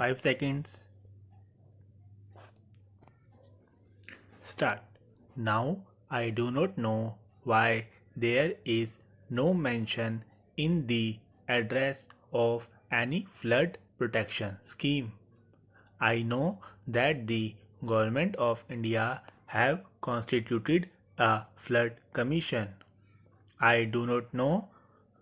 5 seconds. Start. Now I do not know why there is no mention in the address of any flood protection scheme. I know that the Government of India have constituted a flood commission. I do not know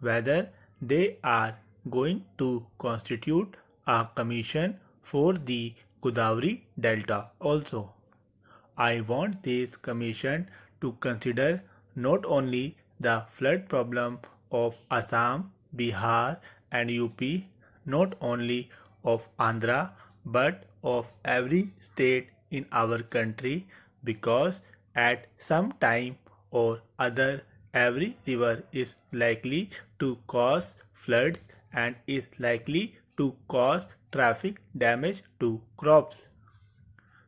whether they are going to constitute a commission for the Godavari Delta also. I want this commission to consider not only the flood problem of Assam, Bihar and UP, not only of Andhra but of every state in our country, because at some time or other every river is likely to cause floods and is likely to cause traffic damage to crops.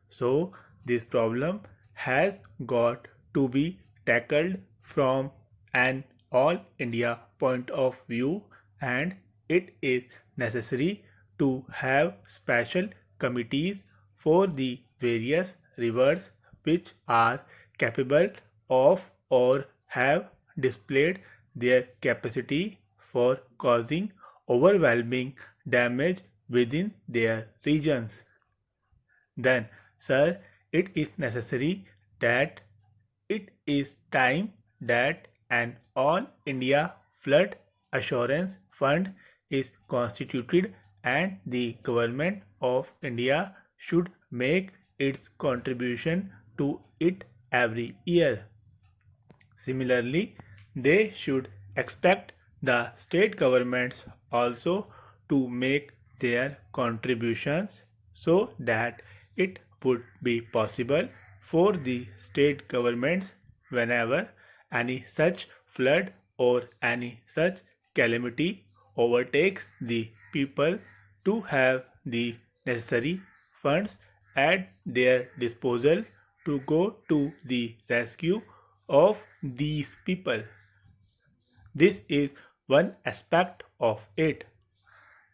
So this problem has got to be tackled from an all India point of view, and it is necessary to have special committees for the various rivers which are capable of or have displayed their capacity for causing overwhelming damage within their regions. Then, sir, it is necessary that it is time that an all India flood assurance fund is constituted and the Government of India should make its contribution to it every year. Similarly, they should expect the state governments also to make their contributions so that it would be possible for the state governments, whenever any such flood or any such calamity overtakes the people, to have the necessary funds at their disposal to go to the rescue of these people. This is one aspect of it.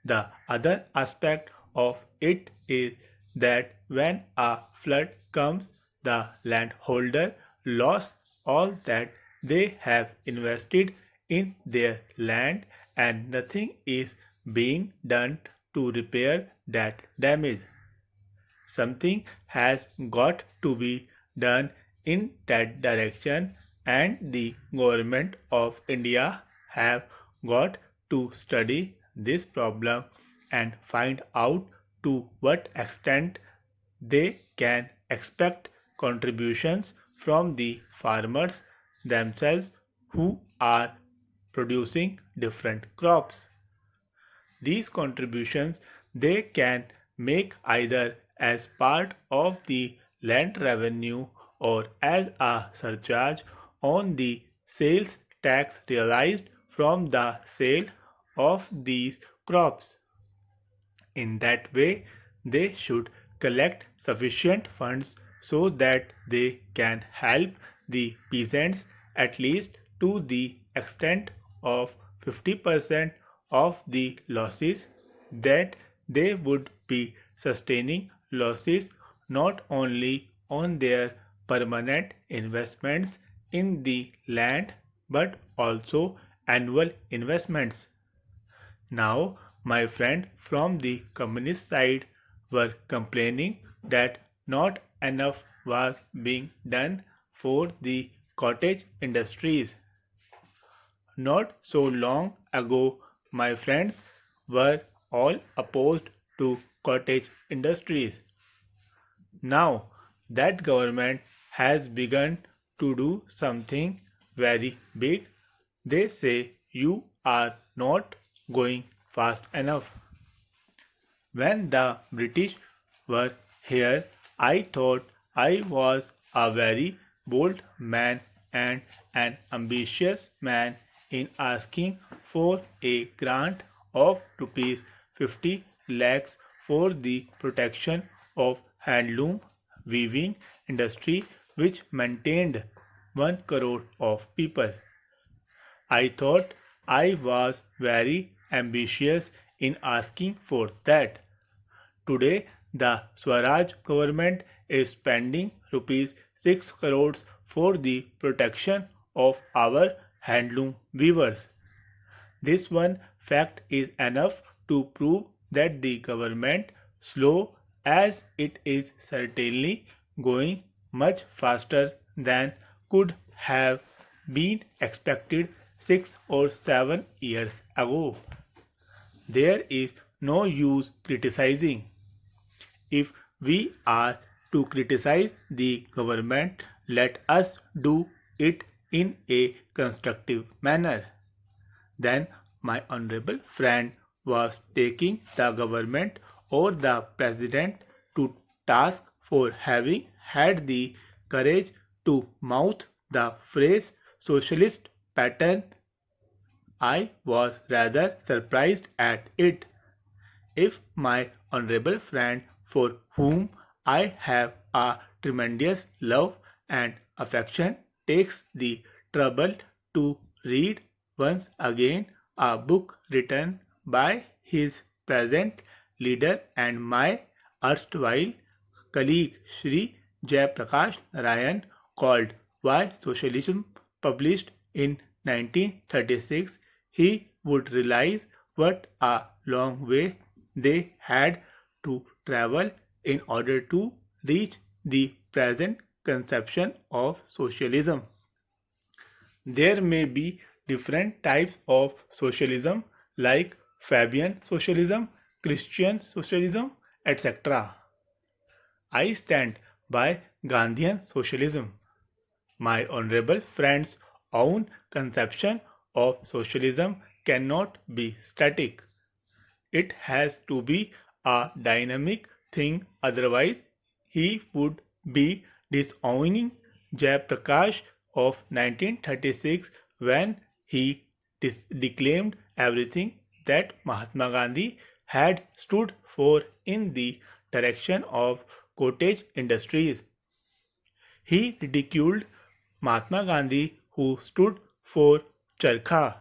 The other aspect of it is that when a flood comes, the landholder loses all that they have invested in their land and nothing is being done to repair that damage. Something has got to be done in that direction, and the Government of India have got to study this problem and find out to what extent they can expect contributions from the farmers themselves who are producing different crops. These contributions they can make either as part of the land revenue or as a surcharge on the sales tax realized from the sale of these crops. In that way, they should collect sufficient funds so that they can help the peasants at least to the extent of 50% of the losses, that they would be sustaining losses not only on their permanent investments in the land but also annual investments. Now, my friend from the communist side were complaining that not enough was being done for the cottage industries. Not so long ago, my friends were all opposed to cottage industries. Now that government has begun to do something very big, they say you are not going fast enough. When the British were here, I thought I was a very bold man and an ambitious man in asking for a grant of rupees 50 lakhs for the protection of handloom weaving industry which maintained 1 crore of people. I thought I was very ambitious in asking for that. Today, the Swaraj government is spending rupees 6 crores for the protection of our handloom weavers. This one fact is enough to prove that the government, slow as it is, certainly going much faster than could have been expected 6 or 7 years ago. There is no use criticizing. If we are to criticize the government, let us do it in a constructive manner. Then my honorable friend was taking the government or the president to task for having had the courage to mouth the phrase socialist pattern. I was rather surprised at it. If my honorable friend, for whom I have a tremendous love and affection, takes the trouble to read once again a book written by his present leader and my erstwhile colleague Shri Jayaprakash Narayan, called Why Socialism, published in 1936, he would realize what a long way they had to travel in order to reach the present conception of socialism. There may be different types of socialism like Fabian socialism, Christian socialism, etc. I stand by Gandhian socialism. My honorable friend's own conception of socialism cannot be static. It has to be a dynamic thing, otherwise, he would be disowning Jayaprakash of 1936 when he declaimed everything that Mahatma Gandhi had stood for in the direction of cottage industries. He ridiculed Mahatma Gandhi, who stood for charkha.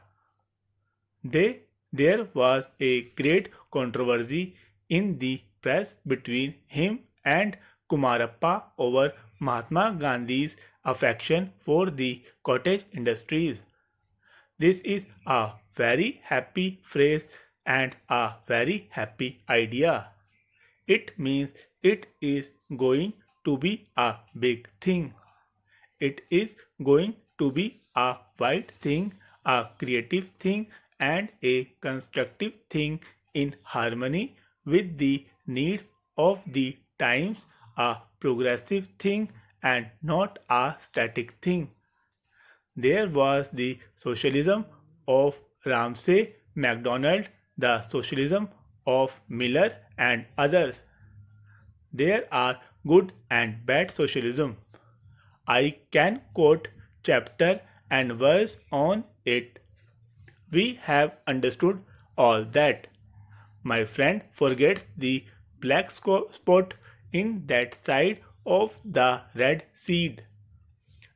There was a great controversy in the press between him and Kumarappa over Mahatma Gandhi's affection for the cottage industries. This is a very happy phrase and a very happy idea. It means it is going to be a big thing. It is going to be a wide thing, a creative thing, and a constructive thing in harmony with the needs of the times, a progressive thing and not a static thing. There was the socialism of Ramsay MacDonald, the socialism of Miller and others. There are good and bad socialism. I can quote chapter and verse on it. We have understood all that. My friend forgets the black spot in that side of the red seed.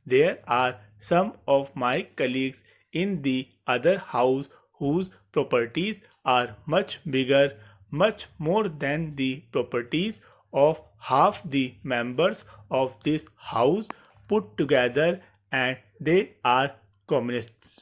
There are some of my colleagues in the other house whose properties are much bigger, much more than the properties of half the members of this house put together, and they are communists.